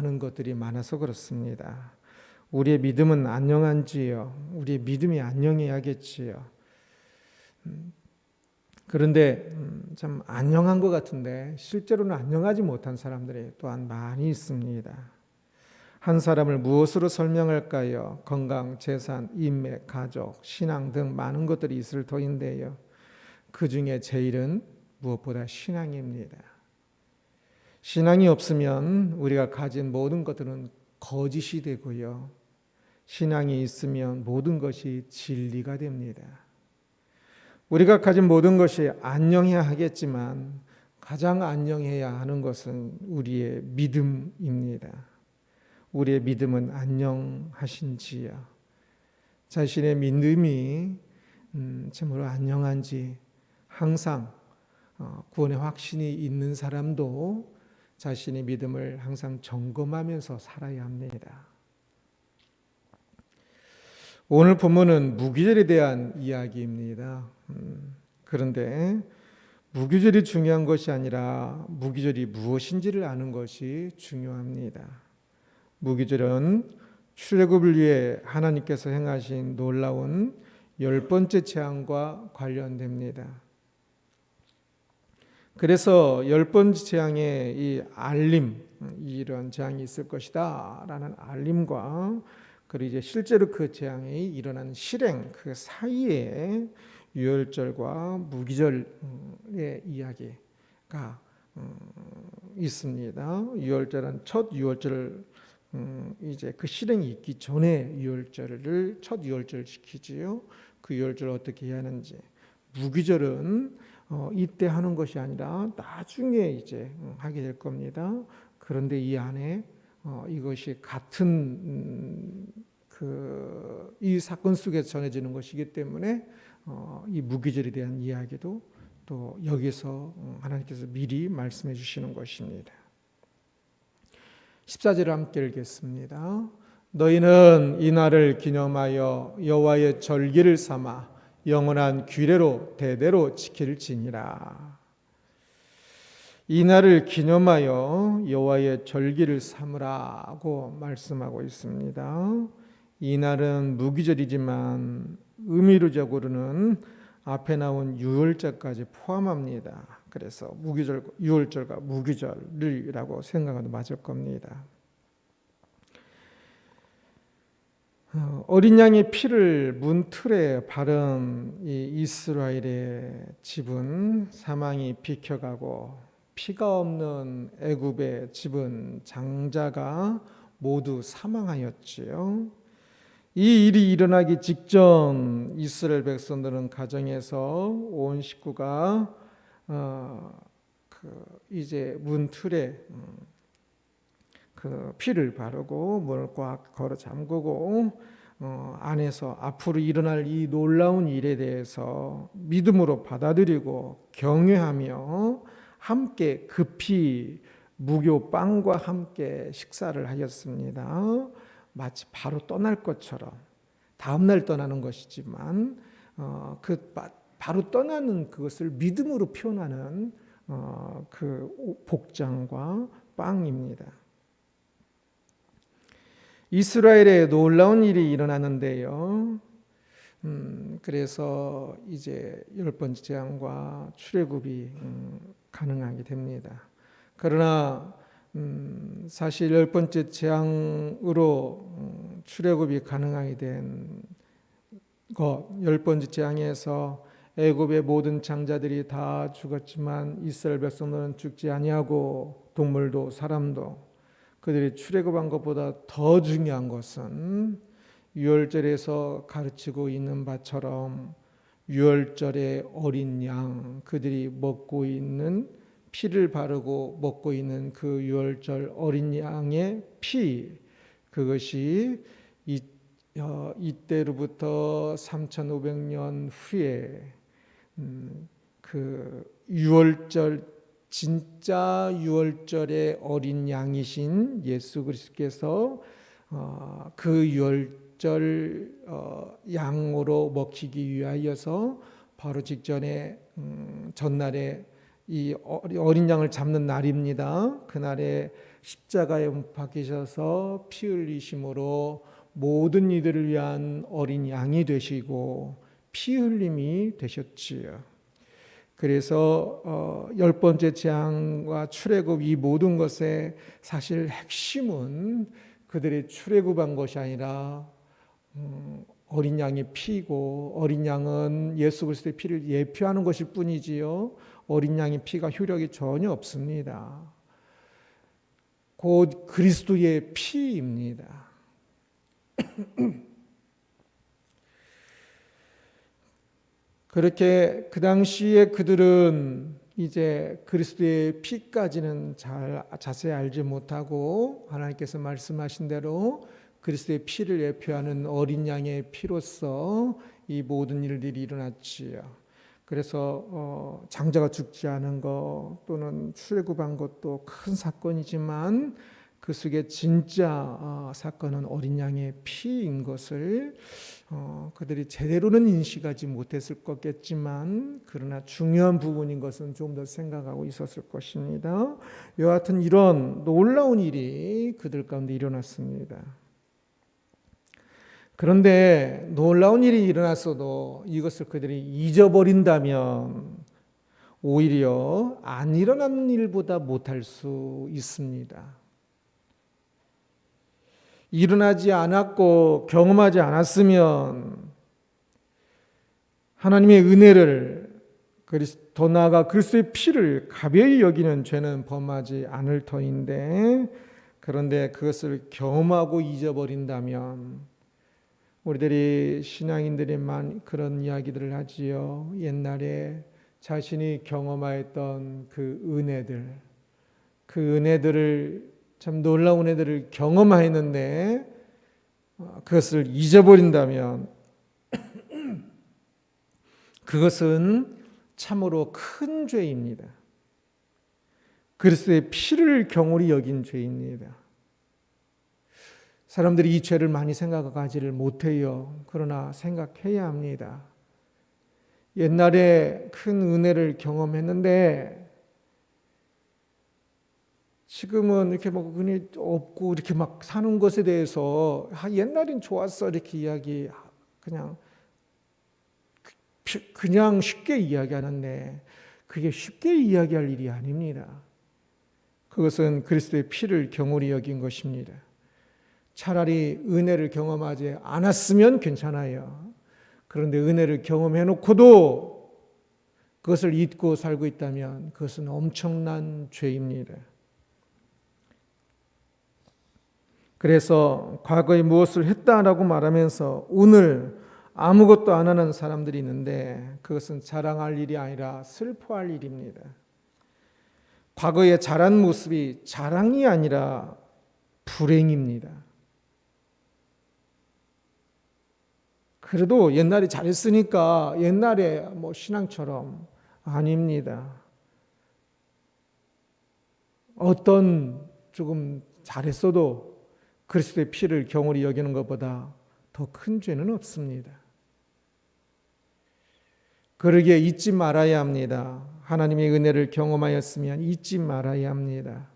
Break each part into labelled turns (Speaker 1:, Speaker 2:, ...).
Speaker 1: 하는 것들이 많아서 그렇습니다. 우리의 믿음은 안녕한지요. 우리의 믿음이 안녕해야겠지요. 그런데 참 안녕한 것 같은데 실제로는 안녕하지 못한 사람들이 또한 많이 있습니다. 한 사람을 무엇으로 설명할까요? 건강, 재산, 인맥, 가족, 신앙 등 많은 것들이 있을 터인데요. 그 중에 제일은 무엇보다 신앙입니다. 신앙이 없으면 우리가 가진 모든 것들은 거짓이 되고요. 신앙이 있으면 모든 것이 진리가 됩니다. 우리가 가진 모든 것이 안녕해야 하겠지만 가장 안녕해야 하는 것은 우리의 믿음입니다. 우리의 믿음은 안녕하신지요? 자신의 믿음이 참으로 안녕한지 항상 구원의 확신이 있는 사람도 자신의 믿음을 항상 점검하면서 살아야 합니다. 오늘 본문은 무기절에 대한 이야기입니다. 그런데 무기절이 중요한 것이 아니라 무기절이 무엇인지를 아는 것이 중요합니다. 무기절은 출애굽을 위해 하나님께서 행하신 놀라운 10번째 재앙과 관련됩니다. 그래서 10번째 재앙에 이 알림, 이런 재앙이 있을 것이다 라는 알림과 그리고 이제 실제로 그 재앙이 일어난 실행, 그 사이에 유월절과 무기절의 이야기가 있습니다. 유월절은 첫 유월절, 이제 그 실행이 있기 전에 유월절을 첫 유월절 시키지요. 그 유월절을 어떻게 해야 하는지. 무기절은 이때 하는 것이 아니라 나중에 이제 하게 될 겁니다. 그런데 이 안에 이것이 같은 이 사건 속에서 전해지는 것이기 때문에 이 무기절에 대한 이야기도 또 여기서 하나님께서 미리 말씀해 주시는 것입니다. 14절을 함께 읽겠습니다. 너희는 이 날을 기념하여 여호와의 절기를 삼아 영원한 규례로 대대로 지킬지니라. 이 날을 기념하여 여호와의 절기를 삼으라고 말씀하고 있습니다. 이 날은 무기절이지만 의미로적으로는 앞에 나온 유월절까지 포함합니다. 그래서 유월절과 무기절이라고 생각해도 맞을 겁니다. 어린 양의 피를 문틀에 바른 이 이스라엘의 집은 사망이 비켜가고 피가 없는 애굽의 집은 장자가 모두 사망하였지요. 이 일이 일어나기 직전 이스라엘 백성들은 가정에서 온 식구가 이제 문틀에 그 피를 바르고 문을 꽉 걸어 잠그고 안에서 앞으로 일어날 이 놀라운 일에 대해서 믿음으로 받아들이고 경외하며 함께 급히 무교 빵과 함께 식사를 하였습니다. 마치 바로 떠날 것처럼 다음날 떠나는 것이지만 바로 떠나는 그것을 믿음으로 표현하는 그 복장과 빵입니다. 이스라엘에 놀라운 일이 일어나는데요. 그래서 이제 10번째 재앙과 출애굽이 가능하게 됩니다. 그러나 사실 10번째 재앙으로 출애굽이 가능하게 된 것, 10번째 재앙에서 애굽의 모든 장자들이 다 죽었지만 이스라엘 백성들은 죽지 아니하고 동물도 사람도 그들이 출애굽한 것보다 더 중요한 것은 유월절에서 가르치고 있는 바처럼 유월절의 어린 양, 그들이 먹고 있는 피를 바르고 먹고 있는 그 유월절 어린 양의 피, 그것이 이때로부터 3,500년 후에 그 유월절 진짜 유월절의 어린 양이신 예수 그리스도께서 그 유월절 양으로 먹히기 위하여서 바로 직전에 전날에 이 어린 양을 잡는 날입니다. 그날에 십자가에 못 박히셔서 피 흘리심으로 모든 이들을 위한 어린 양이 되시고 피 흘림이 되셨지요. 그래서 10번째 재앙과 출애굽 이 모든 것의 사실 핵심은 그들의 출애굽한 것이 아니라 어린 양의 피고, 어린 양은 예수 그리스도의 피를 예표하는 것일 뿐이지요. 어린 양의 피가 효력이 전혀 없습니다. 곧 그리스도의 피입니다. 그렇게 그 당시에 그들은 이제 그리스도의 피까지는 자세히 알지 못하고 하나님께서 말씀하신 대로 그리스도의 피를 예표하는 어린 양의 피로서 이 모든 일들이 일어났지요. 그래서 장자가 죽지 않은 것 또는 출애굽한 것도 큰 사건이지만 그 속에 진짜 사건은 어린 양의 피인 것을 그들이 제대로는 인식하지 못했을 거겠지만 그러나 중요한 부분인 것은 좀 더 생각하고 있었을 것입니다. 여하튼 이런 놀라운 일이 그들 가운데 일어났습니다. 그런데 놀라운 일이 일어났어도 이것을 그들이 잊어버린다면 오히려 안 일어난 일보다 못할 수 있습니다. 일어나지 않았고 경험하지 않았으면 하나님의 은혜를 더 나아가 그리스도의 피를 가벼이 여기는 죄는 범하지 않을 터인데 그런데 그것을 경험하고 잊어버린다면 우리들이 신앙인들이 그런 이야기들을 하지요. 옛날에 자신이 경험하였던 그 은혜들을 참 놀라운 은혜들을 경험하였는데 그것을 잊어버린다면 그것은 참으로 큰 죄입니다. 그리스도의 피를 경홀히 여긴 죄입니다. 사람들이 이 죄를 많이 생각하지를 못해요. 그러나 생각해야 합니다. 옛날에 큰 은혜를 경험했는데 지금은 이렇게 뭐 은혜 없고 이렇게 막 사는 것에 대해서 옛날엔 좋았어 이렇게 이야기 그냥 쉽게 이야기하는데 그게 쉽게 이야기할 일이 아닙니다. 그것은 그리스도의 피를 경홀히 여긴 것입니다. 차라리 은혜를 경험하지 않았으면 괜찮아요. 그런데 은혜를 경험해 놓고도 그것을 잊고 살고 있다면 그것은 엄청난 죄입니다. 그래서 과거에 무엇을 했다라고 말하면서 오늘 아무것도 안 하는 사람들이 있는데 그것은 자랑할 일이 아니라 슬퍼할 일입니다. 과거에 잘한 모습이 자랑이 아니라 불행입니다. 그래도 옛날에 잘했으니까 옛날에 뭐 신앙처럼 아닙니다. 어떤 조금 잘했어도 그리스도의 피를 경홀히 여기는 것보다 더 큰 죄는 없습니다. 그러기에 잊지 말아야 합니다. 하나님의 은혜를 경험하였으면 잊지 말아야 합니다.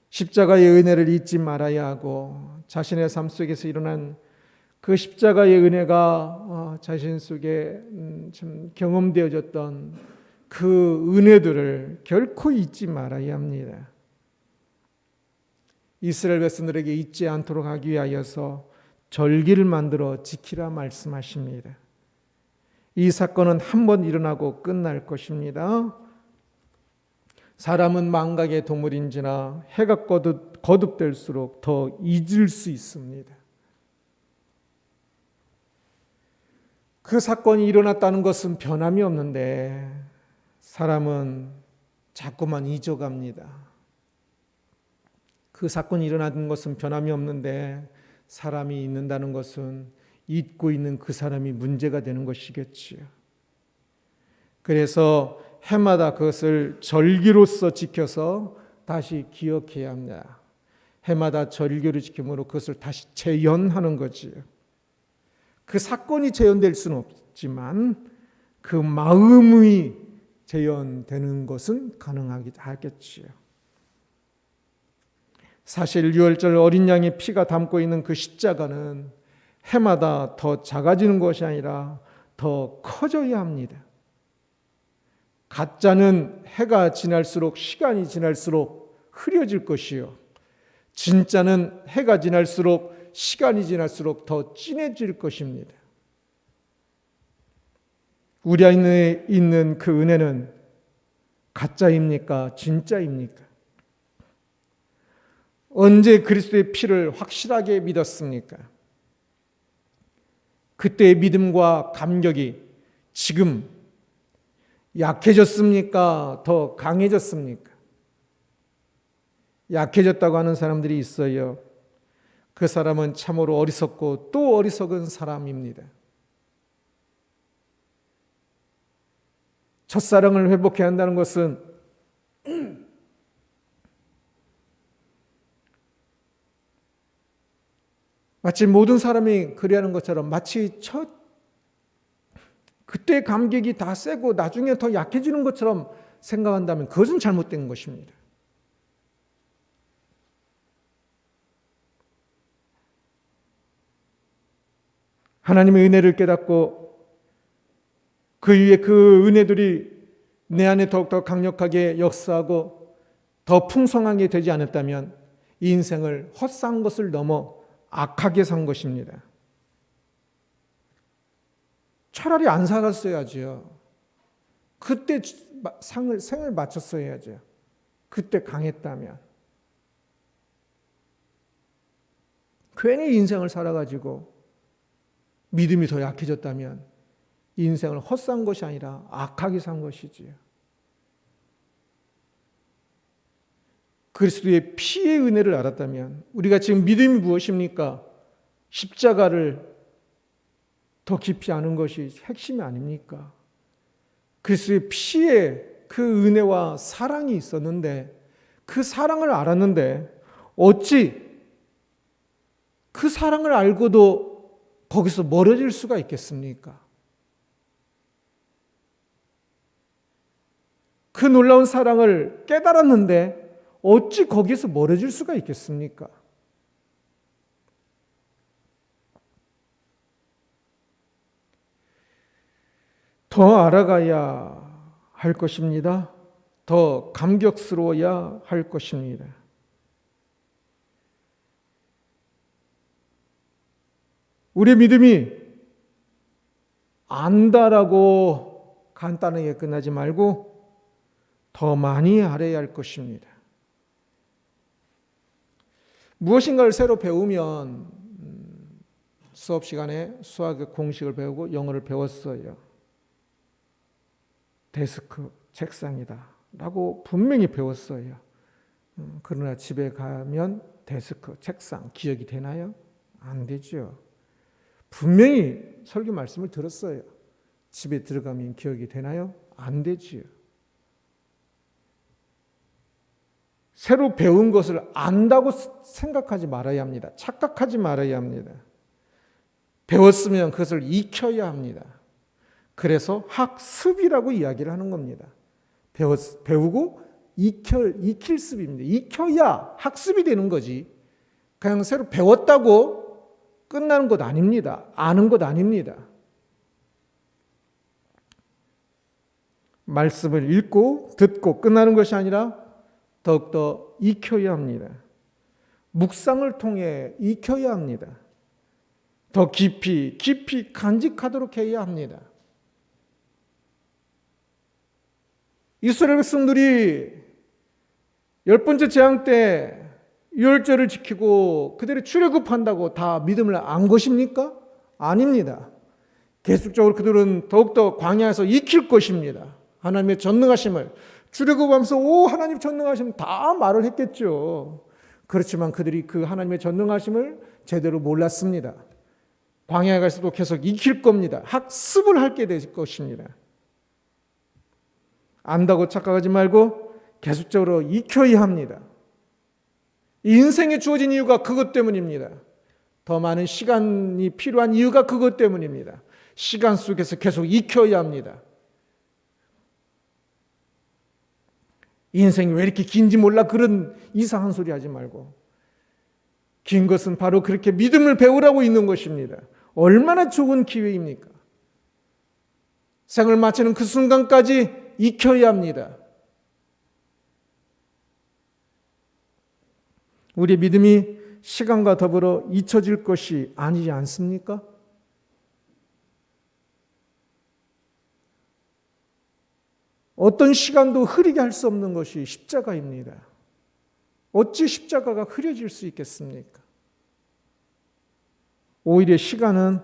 Speaker 1: 십자가의 은혜를 잊지 말아야 하고 자신의 삶 속에서 일어난 그 십자가의 은혜가 자신 속에 참 경험되어졌던 그 은혜들을 결코 잊지 말아야 합니다. 이스라엘 백성들에게 잊지 않도록 하기 위하여서 절기를 만들어 지키라 말씀하십니다. 이 사건은 한 번 일어나고 끝날 것입니다. 사람은 망각의 동물인지라 해가 거듭될수록 더 잊을 수 있습니다. 그 사건이 일어났다는 것은 변함이 없는데 사람은 자꾸만 잊어갑니다. 그 사건이 일어나는 것은 변함이 없는데 사람이 잊는다는 것은 잊고 있는 그 사람이 문제가 되는 것이겠지요. 그래서 해마다 그것을 절기로서 지켜서 다시 기억해야 합니다. 해마다 절기를 지킴으로 그것을 다시 재현하는 거지요. 그 사건이 재현될 수는 없지만 그 마음이 재현되는 것은 가능하겠지요. 사실 유월절 어린 양의 피가 담고 있는 그 십자가는 해마다 더 작아지는 것이 아니라 더 커져야 합니다. 가짜는 해가 지날수록, 시간이 지날수록 흐려질 것이요, 진짜는 해가 지날수록, 시간이 지날수록 더 진해질 것입니다. 우리 안에 있는 그 은혜는 가짜입니까? 진짜입니까? 언제 그리스도의 피를 확실하게 믿었습니까? 그때의 믿음과 감격이 지금 약해졌습니까? 더 강해졌습니까? 약해졌다고 하는 사람들이 있어요. 그 사람은 참으로 어리석고 또 어리석은 사람입니다. 첫사랑을 회복해야 한다는 것은 마치 모든 사람이 그리하는 것처럼 마치 그때 감격이 다 세고 나중에 더 약해지는 것처럼 생각한다면 그것은 잘못된 것입니다. 하나님의 은혜를 깨닫고 그 위에 그 은혜들이 내 안에 더욱더 강력하게 역사하고 더 풍성하게 되지 않았다면 이 인생을 헛산 것을 넘어 악하게 산 것입니다. 차라리 안 살았어야죠. 그때 생을 마쳤어야죠. 그때 강했다면. 괜히 인생을 살아가지고 믿음이 더 약해졌다면 인생을 헛산 것이 아니라 악하게 산 것이지요. 그리스도의 피의 은혜를 알았다면 우리가 지금 믿음이 무엇입니까? 십자가를 더 깊이 아는 것이 핵심이 아닙니까? 그리스도의 피에 그 은혜와 사랑이 있었는데 그 사랑을 알았는데 어찌 그 사랑을 알고도 거기서 멀어질 수가 있겠습니까? 그 놀라운 사랑을 깨달았는데 어찌 거기서 멀어질 수가 있겠습니까? 더 알아가야 할 것입니다. 더 감격스러워야 할 것입니다. 우리의 믿음이 안다라고 간단하게 끝나지 말고 더 많이 알아야 할 것입니다. 무엇인가를 새로 배우면 수업 시간에 수학의 공식을 배우고 영어를 배웠어요. 데스크, 책상이다 라고 분명히 배웠어요. 그러나 집에 가면 데스크, 책상 기억이 되나요? 안 되죠. 분명히 설교 말씀을 들었어요. 집에 들어가면 기억이 되나요? 안 되지요. 새로 배운 것을 안다고 생각하지 말아야 합니다. 착각하지 말아야 합니다. 배웠으면 그것을 익혀야 합니다. 그래서 학습이라고 이야기를 하는 겁니다. 배우고 익힐 습입니다. 익혀야 학습이 되는 거지. 그냥 새로 배웠다고 끝나는 것 아닙니다. 아는 것 아닙니다. 말씀을 읽고 듣고 끝나는 것이 아니라 더욱더 익혀야 합니다. 묵상을 통해 익혀야 합니다. 더 깊이 간직하도록 해야 합니다. 이스라엘 백성들이 10번째 재앙 때 유월절을 지키고 그들이 출애굽한다고 다 믿음을 안 것입니까? 아닙니다. 계속적으로 그들은 더욱더 광야에서 익힐 것입니다. 하나님의 전능하심을 출애굽하면서 오 하나님 전능하심 다 말을 했겠죠. 그렇지만 그들이 그 하나님의 전능하심을 제대로 몰랐습니다. 광야에 가서도 계속 익힐 겁니다. 학습을 하게 될 것입니다. 안다고 착각하지 말고 계속적으로 익혀야 합니다. 인생에 주어진 이유가 그것 때문입니다. 더 많은 시간이 필요한 이유가 그것 때문입니다. 시간 속에서 계속 익혀야 합니다. 인생이 왜 이렇게 긴지 몰라 그런 이상한 소리 하지 말고 긴 것은 바로 그렇게 믿음을 배우라고 있는 것입니다. 얼마나 좋은 기회입니까? 생을 마치는 그 순간까지 익혀야 합니다. 우리의 믿음이 시간과 더불어 잊혀질 것이 아니지 않습니까? 어떤 시간도 흐리게 할 수 없는 것이 십자가입니다. 어찌 십자가가 흐려질 수 있겠습니까? 오히려 시간은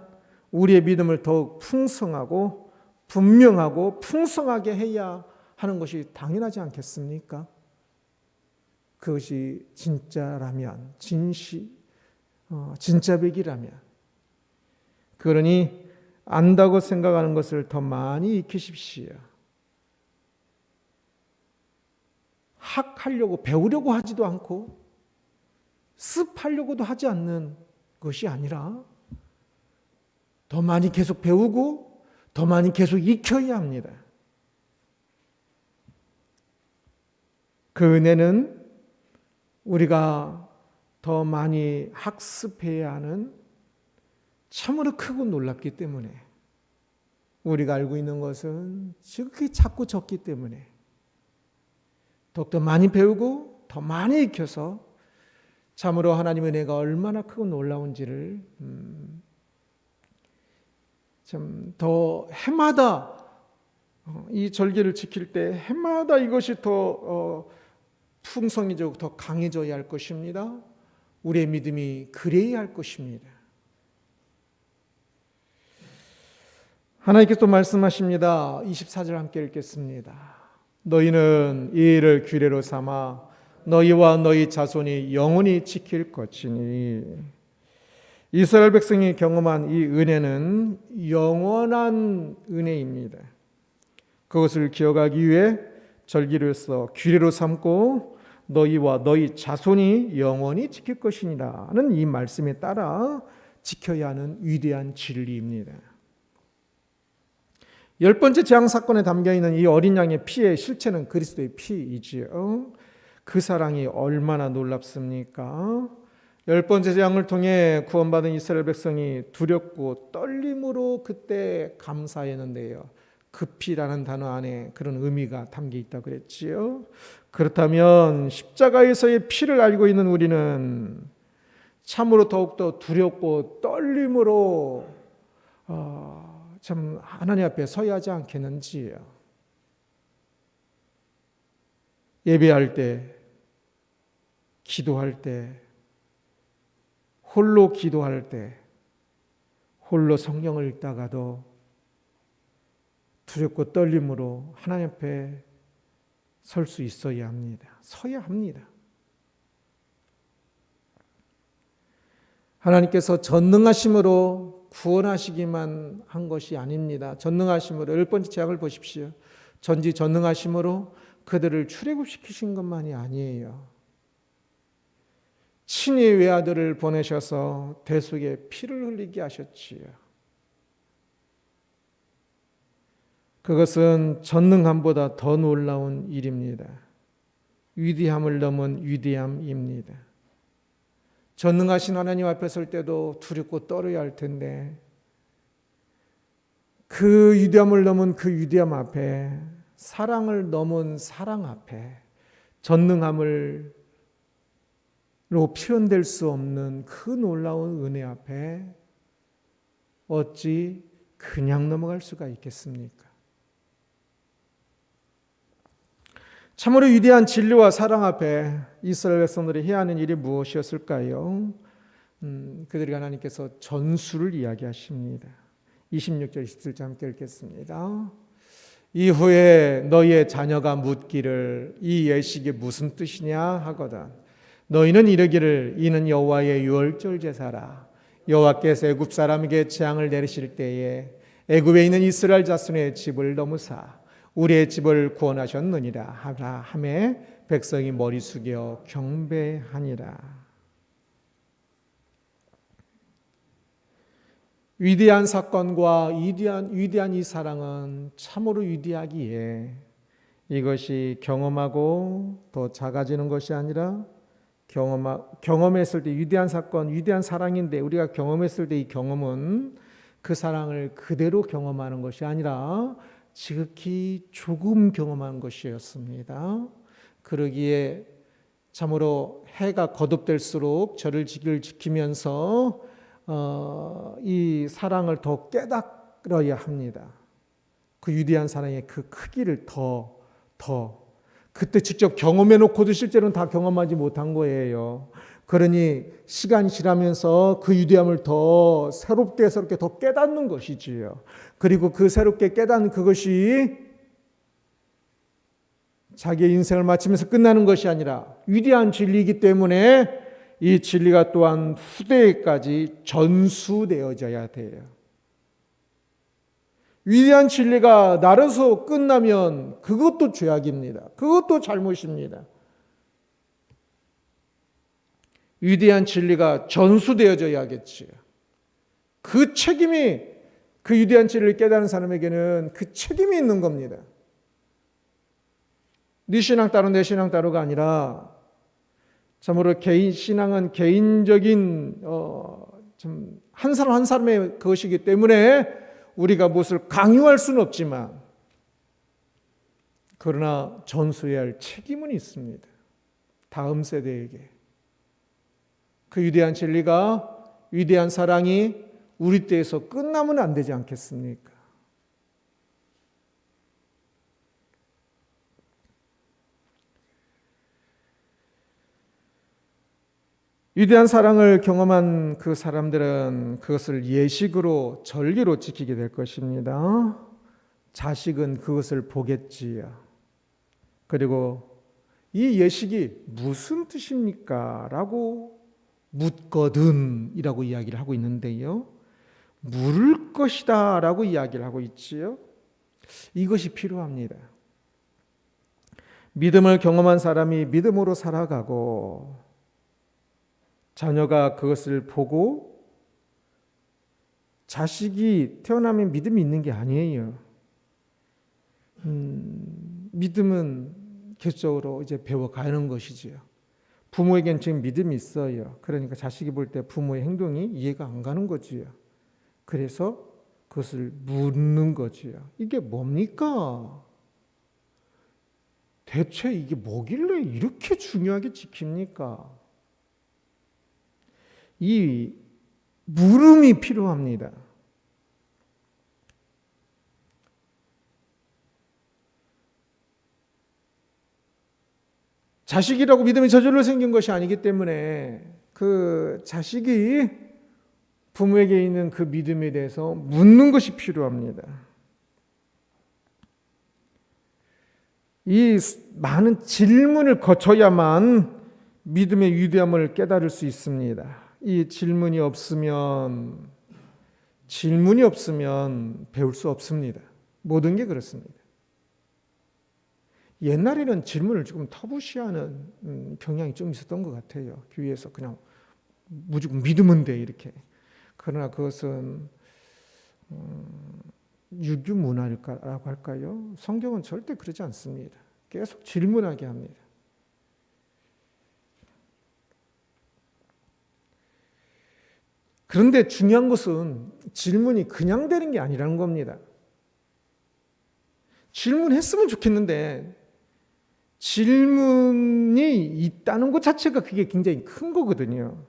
Speaker 1: 우리의 믿음을 더욱 풍성하고 분명하고 풍성하게 해야 하는 것이 당연하지 않겠습니까? 그것이 진짜라면, 진짜백이라면. 그러니 안다고 생각하는 것을 더 많이 익히십시오. 학하려고 배우려고 하지도 않고 습하려고도 하지 않는 것이 아니라 더 많이 계속 배우고 더 많이 계속 익혀야 합니다. 그 은혜는 우리가 더 많이 학습해야 하는 참으로 크고 놀랍기 때문에, 우리가 알고 있는 것은 지극히 작고 적기 때문에 더욱더 많이 배우고 더 많이 익혀서 참으로 하나님의 은혜가 얼마나 크고 놀라운지를 참 더 해마다 이 절기를 지킬 때 해마다 이것이 더 풍성해지고 더 강해져야 할 것입니다. 우리의 믿음이 그래야 할 것입니다. 하나님께서 또 말씀하십니다. 24절 함께 읽겠습니다. 너희는 이 일을 규례로 삼아 너희와 너희 자손이 영원히 지킬 것이니. 이스라엘 백성이 경험한 이 은혜는 영원한 은혜입니다. 그것을 기억하기 위해 절기로서 규례로 삼고 너희와 너희 자손이 영원히 지킬 것이니라는 이 말씀에 따라 지켜야 하는 위대한 진리입니다. 10번째 재앙 사건에 담겨있는 이 어린 양의 피의 실체는 그리스도의 피이지요. 그 사랑이 얼마나 놀랍습니까? 10번째 재앙을 통해 구원받은 이스라엘 백성이 두렵고 떨림으로 그때 감사했는데요. 그 피라는 단어 안에 그런 의미가 담겨 있다고 그랬지요. 그렇다면 십자가에서의 피를 알고 있는 우리는 참으로 더욱더 두렵고 떨림으로 참 하나님 앞에 서야 하지 않겠는지요. 예배할 때, 기도할 때, 홀로 기도할 때, 홀로 성경을 읽다가도 두렵고 떨림으로 하나님 앞에 설 수 있어야 합니다. 서야 합니다. 하나님께서 전능하심으로 구원하시기만 한 것이 아닙니다. 전능하심으로, 10번째 재앙을 보십시오. 전지전능하심으로 그들을 출애굽시키신 것만이 아니에요. 친히 외아들을 보내셔서 대속에 피를 흘리게 하셨지요. 그것은 전능함보다 더 놀라운 일입니다. 위대함을 넘은 위대함입니다. 전능하신 하나님 앞에 설 때도 두렵고 떨어야 할 텐데 그 위대함을 넘은 그 위대함 앞에, 사랑을 넘은 사랑 앞에, 전능함으로 표현될 수 없는 그 놀라운 은혜 앞에 어찌 그냥 넘어갈 수가 있겠습니까? 참으로 위대한 진리와 사랑 앞에 이스라엘 백성들이 해야 하는 일이 무엇이었을까요? 그들이 하나님께서 전수를 이야기하십니다. 26절 27절 함께 읽겠습니다. 이후에 너희의 자녀가 묻기를 이 예식이 무슨 뜻이냐 하거든 너희는 이르기를 이는 여호와의 유월절 제사라. 여호와께서 애굽 사람에게 재앙을 내리실 때에 애굽에 있는 이스라엘 자손의 집을 넘으사 우리의 집을 구원하셨느니라 하라 하매 백성이 머리 숙여 경배하니라. 위대한 사건과 위대한 이 사랑은 참으로 위대하기에 이것이 경험하고 더 작아지는 것이 아니라 경험했을 때 위대한 사건, 위대한 사랑인데 우리가 경험했을 때 이 경험은 그 사랑을 그대로 경험하는 것이 아니라 지극히 조금 경험한 것이었습니다. 그러기에 참으로 해가 거듭될수록 저를 지키면서 이 사랑을 더 깨달아야 합니다. 그 위대한 사랑의 그 크기를 더 그때 직접 경험해 놓고도 실제로는 다 경험하지 못한 거예요. 그러니 시간이 지나면서 그 위대함을 더 새롭게 더 깨닫는 것이지요. 그리고 그 새롭게 깨닫는 그것이 자기의 인생을 마치면서 끝나는 것이 아니라 위대한 진리이기 때문에 이 진리가 또한 후대에까지 전수되어져야 돼요. 위대한 진리가 나로서 끝나면 그것도 죄악입니다. 그것도 잘못입니다. 위대한 진리가 전수되어져야겠지요. 그 책임이 그 위대한 진리를 깨닫는 사람에게는 그 책임이 있는 겁니다. 네 신앙 따로 내 신앙 따로가 아니라 참으로 신앙은 개인적인 한 사람 한 사람의 것이기 때문에 우리가 무엇을 강요할 수는 없지만 그러나 전수해야 할 책임은 있습니다. 다음 세대에게. 그 위대한 진리가 위대한 사랑이 우리 때에서 끝나면 안 되지 않겠습니까? 위대한 사랑을 경험한 그 사람들은 그것을 예식으로 절기로 지키게 될 것입니다. 자식은 그것을 보겠지요. 그리고 이 예식이 무슨 뜻입니까? 라고 묻거든 이라고 이야기를 하고 있는데요. 물을 것이다 라고 이야기를 하고 있지요. 이것이 필요합니다. 믿음을 경험한 사람이 믿음으로 살아가고 자녀가 그것을 보고 자식이 태어나면 믿음이 있는 게 아니에요. 믿음은 계속적으로 이제 배워가는 것이지요. 부모에겐 지금 믿음이 있어요. 그러니까 자식이 볼 때 부모의 행동이 이해가 안 가는 거지요. 그래서 그것을 묻는 거지요. 이게 뭡니까? 대체 이게 뭐길래 이렇게 중요하게 지킵니까? 이 물음이 필요합니다. 자식이라고 믿음이 저절로 생긴 것이 아니기 때문에 그 자식이 부모에게 있는 그 믿음에 대해서 묻는 것이 필요합니다. 이 많은 질문을 거쳐야만 믿음의 위대함을 깨달을 수 있습니다. 이 질문이 없으면 배울 수 없습니다. 모든 게 그렇습니다. 옛날에는 질문을 조금 터부시하는 경향이 좀 있었던 것 같아요. 교회에서 그냥 무조건 믿으면 돼 이렇게. 그러나 그것은 유교 문화라고 할까요? 성경은 절대 그러지 않습니다. 계속 질문하게 합니다. 그런데 중요한 것은 질문이 그냥 되는 게 아니라는 겁니다. 질문했으면 좋겠는데 질문이 있다는 것 자체가 그게 굉장히 큰 거거든요.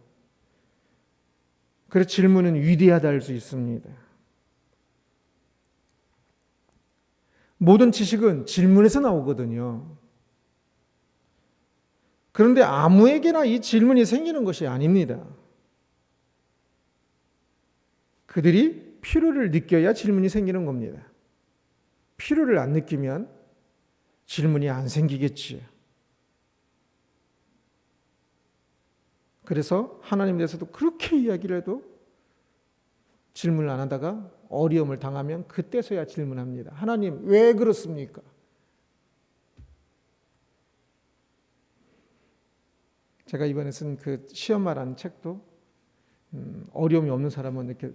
Speaker 1: 그래서 질문은 위대하다 할 수 있습니다. 모든 지식은 질문에서 나오거든요. 그런데 아무에게나 이 질문이 생기는 것이 아닙니다. 그들이 필요를 느껴야 질문이 생기는 겁니다. 필요를 안 느끼면 질문이 안 생기겠지. 그래서 하나님에 대해서도 그렇게 이야기를 해도 질문을 안 하다가 어려움을 당하면 그때서야 질문합니다. 하나님 왜 그렇습니까? 제가 이번에 쓴 그 시험마라는 책도 어려움이 없는 사람은 이렇게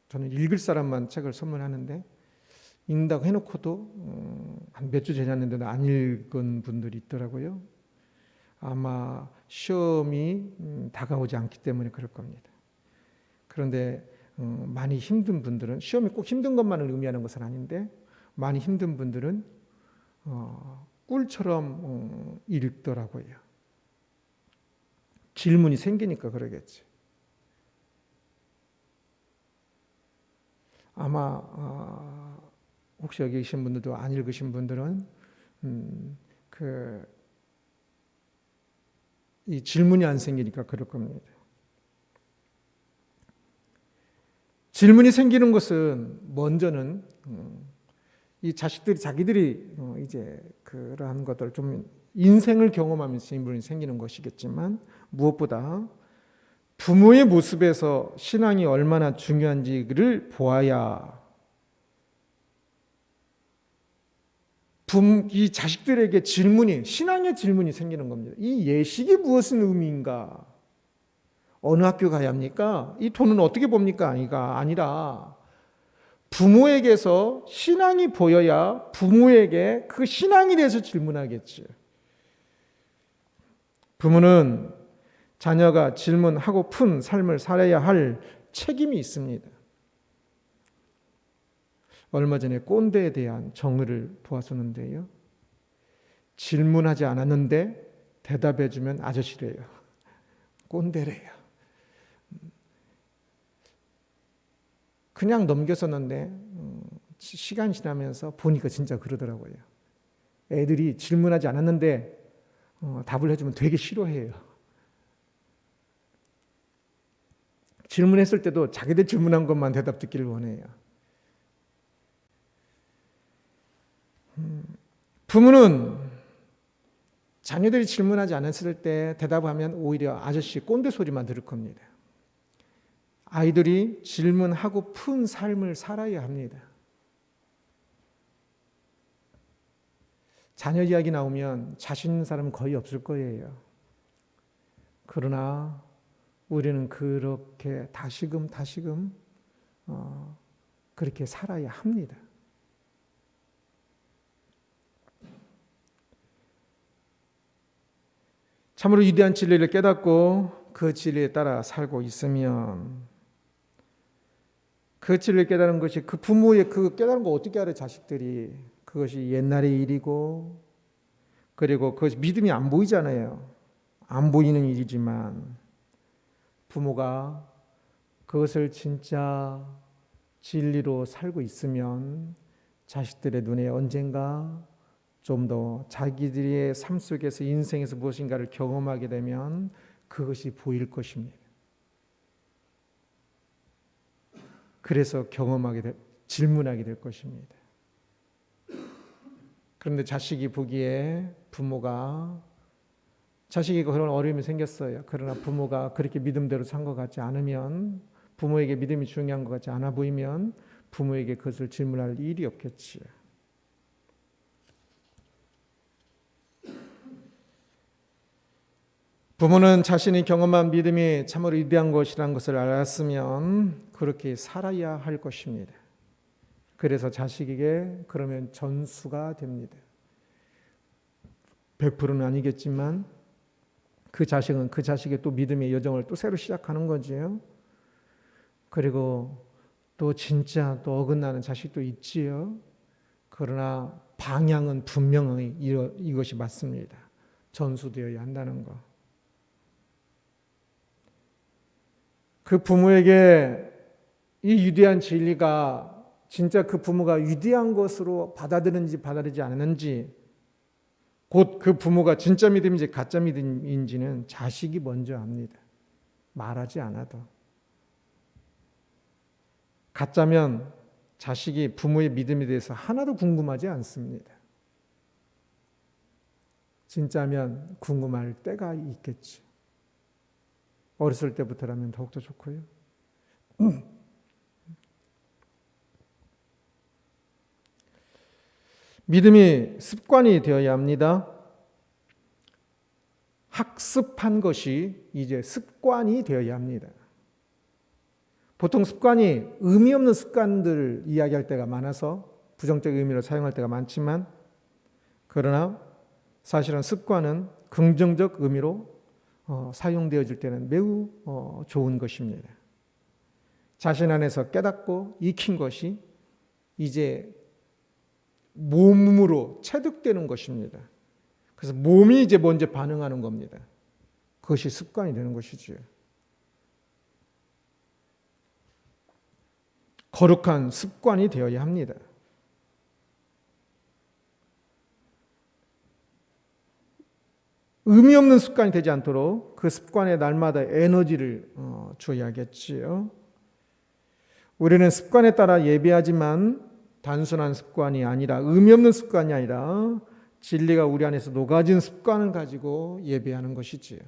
Speaker 1: 저는 읽을 사람만 책을 선물하는데 읽는다고 해놓고도 한 몇 주 지났는데도 안 읽은 분들이 있더라고요. 아마 시험이 다가오지 않기 때문에 그럴 겁니다. 그런데 많이 힘든 분들은, 시험이 꼭 힘든 것만을 의미하는 것은 아닌데, 많이 힘든 분들은 꿀처럼 읽더라고요. 질문이 생기니까 그러겠지. 아마 혹시 여기 계신 분들도 안 읽으신 분들은 이 질문이 안 생기니까 그럴 겁니다. 질문이 생기는 것은 먼저는 이 자식들이 자기들이 이제 그러한 것들 좀 인생을 경험하면서 질문이 생기는 것이겠지만, 무엇보다 부모의 모습에서 신앙이 얼마나 중요한지를 보아야 이 자식들에게 신앙의 질문이 생기는 겁니다. 이 예식이 무엇은 의미인가? 어느 학교 가야 합니까? 이 돈은 어떻게 봅니까? 아니라 부모에게서 신앙이 보여야 부모에게 그 신앙에 대해서 질문하겠지. 부모는 자녀가 질문하고픈 삶을 살아야 할 책임이 있습니다. 얼마 전에 꼰대에 대한 정의를 보았었는데요. 질문하지 않았는데 대답해주면 아저씨래요. 꼰대래요. 그냥 넘겼었는데 시간 지나면서 보니까 진짜 그러더라고요. 애들이 질문하지 않았는데 답을 해주면 되게 싫어해요. 질문했을 때도 자기들 질문한 것만 대답 듣기를 원해요. 부모는 자녀들이 질문하지 않았을 때 대답하면 오히려 아저씨 꼰대 소리만 들을 겁니다. 아이들이 질문하고 푼 삶을 살아야 합니다. 자녀 이야기 나오면 자신 있는 사람은 거의 없을 거예요. 그러나 우리는 그렇게 다시금 그렇게 살아야 합니다. 참으로 위대한 진리를 깨닫고 그 진리에 따라 살고 있으면, 그 진리를 깨달은 것이, 그 부모의 그 깨달은 거 어떻게 알아요? 자식들이. 그것이 옛날의 일이고, 그리고 그것이 믿음이 안 보이잖아요. 안 보이는 일이지만 부모가 그것을 진짜 진리로 살고 있으면 자식들의 눈에 언젠가 좀 더 자기들의 삶 속에서, 인생에서 무엇인가를 경험하게 되면 그것이 보일 것입니다. 그래서 질문하게 될 것입니다. 그런데 자식이 보기에 자식이 그런 어려움이 생겼어요. 그러나 부모가 그렇게 믿음대로 산 것 같지 않으면, 부모에게 믿음이 중요한 것 같지 않아 보이면 부모에게 그것을 질문할 일이 없겠지요. 부모는 자신이 경험한 믿음이 참으로 위대한 것이라는 것을 알았으면 그렇게 살아야 할 것입니다. 그래서 자식에게 그러면 전수가 됩니다. 100%는 아니겠지만 그 자식은 그 자식의 또 믿음의 여정을 또 새로 시작하는 거지요. 그리고 또 진짜 또 어긋나는 자식도 있지요. 그러나 방향은 분명히 이것이 맞습니다. 전수되어야 한다는 거. 그 부모에게 이 위대한 진리가 진짜 그 부모가 위대한 것으로 받아들이는지 받아들이지 않는지, 곧 그 부모가 진짜 믿음인지 가짜 믿음인지는 자식이 먼저 압니다. 말하지 않아도. 가짜면 자식이 부모의 믿음에 대해서 하나도 궁금하지 않습니다. 진짜면 궁금할 때가 있겠지. 어렸을 때부터라면 더욱더 좋고요. 믿음이 습관이 되어야 합니다. 학습한 것이 이제 습관이 되어야 합니다. 보통 습관이 의미 없는 습관들을 이야기할 때가 많아서 부정적 의미로 사용할 때가 많지만, 그러나 사실은 습관은 긍정적 의미로 사용되어질 때는 매우 좋은 것입니다. 자신 안에서 깨닫고 익힌 것이 이제 몸으로 체득되는 것입니다. 그래서 몸이 이제 먼저 반응하는 겁니다. 그것이 습관이 되는 것이지요. 거룩한 습관이 되어야 합니다. 의미 없는 습관이 되지 않도록 그 습관에 날마다 에너지를 줘야겠지요. 우리는 습관에 따라 예배하지만 단순한 습관이 아니라, 의미 없는 습관이 아니라 진리가 우리 안에서 녹아진 습관을 가지고 예배하는 것이지요.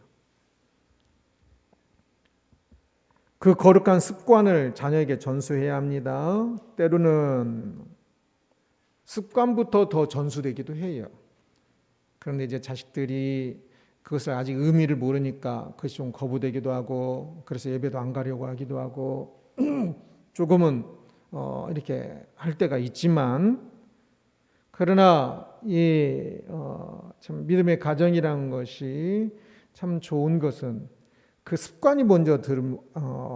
Speaker 1: 그 거룩한 습관을 자녀에게 전수해야 합니다. 때로는 습관부터 더 전수되기도 해요. 그런데 이제 자식들이 그것을 아직 의미를 모르니까 그것이 좀 거부되기도 하고, 그래서 예배도 안 가려고 하기도 하고 조금은 이렇게 할 때가 있지만, 그러나 참 믿음의 가정이라는 것이 참 좋은 것은 그 습관이 먼저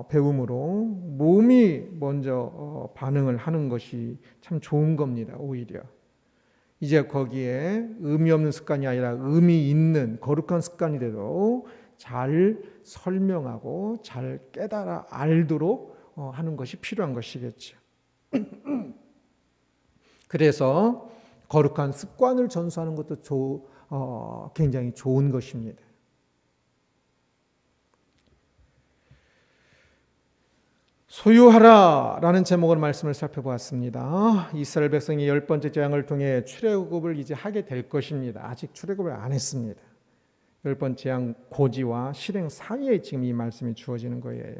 Speaker 1: 배움으로 몸이 먼저 반응을 하는 것이 참 좋은 겁니다. 오히려 이제 거기에 의미 없는 습관이 아니라 의미 있는 거룩한 습관이 되도록 잘 설명하고 잘 깨달아 알도록 하는 것이 필요한 것이겠죠. 그래서 거룩한 습관을 전수하는 것도 굉장히 좋은 것입니다. 소유하라라는 제목으로 말씀을 살펴보았습니다. 이스라엘 백성이 10번째 재앙을 통해 출애굽을 이제 하게 될 것입니다. 아직 출애굽을 안 했습니다. 10번 재앙 고지와 실행 사이에 지금 이 말씀이 주어지는 거예요.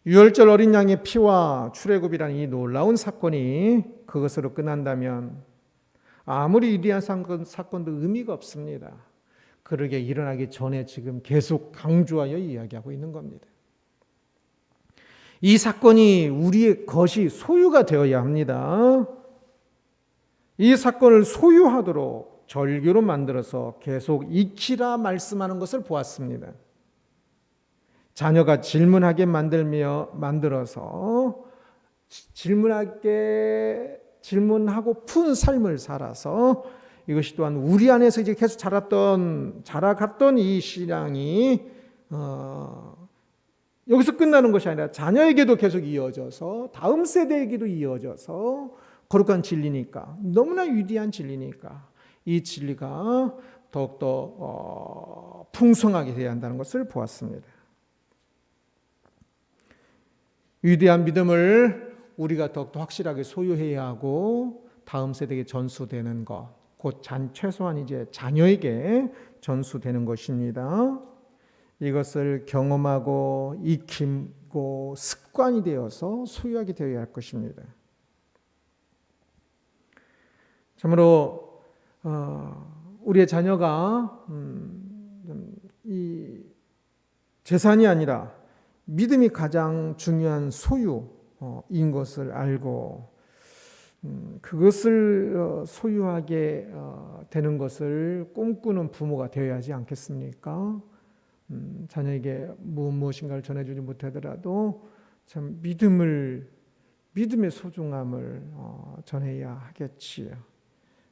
Speaker 1: 유월절 어린 양의 피와 출애굽이라는 이 놀라운 사건이 그것으로 끝난다면 아무리 위대한 사건도 의미가 없습니다. 그러게 일어나기 전에 지금 계속 강조하여 이야기하고 있는 겁니다. 이 사건이 우리의 것이 소유가 되어야 합니다. 이 사건을 소유하도록 절규로 만들어서 계속 익히라 말씀하는 것을 보았습니다. 자녀가 질문하게 만들어서 질문하고 푼 삶을 살아서, 이것이 또한 우리 안에서 이제 계속 자라갔던 이 신앙이 여기서 끝나는 것이 아니라 자녀에게도 계속 이어져서 다음 세대에게도 이어져서, 거룩한 진리니까, 너무나 위대한 진리니까 이 진리가 더욱더 풍성하게 되어야 한다는 것을 보았습니다. 위대한 믿음을 우리가 더욱더 확실하게 소유해야 하고 다음 세대에게 전수되는 것, 곧 최소한 이제 자녀에게 전수되는 것입니다. 이것을 경험하고 익히고 습관이 되어서 소유하게 되어야 할 것입니다. 참으로 우리의 자녀가 이 재산이 아니라 믿음이 가장 중요한 소유인 것을 알고 그것을 소유하게 되는 것을 꿈꾸는 부모가 되어야 하지 않겠습니까? 자녀에게 무엇인가를 전해주지 못하더라도 참 믿음의 소중함을 전해야 하겠지요.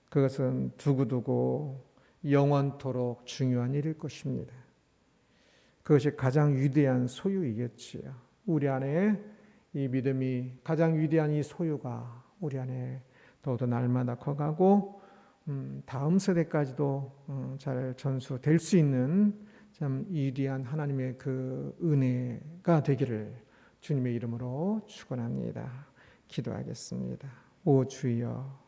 Speaker 1: 그것은 두고두고 영원토록 중요한 일일 것입니다. 그것이 가장 위대한 소유이겠지요. 우리 안에 이 믿음이, 가장 위대한 이 소유가 우리 안에 더욱더 날마다 커가고 다음 세대까지도 잘 전수될 수 있는 참 위대한 하나님의 그 은혜가 되기를 주님의 이름으로 축원합니다. 기도하겠습니다. 오 주여,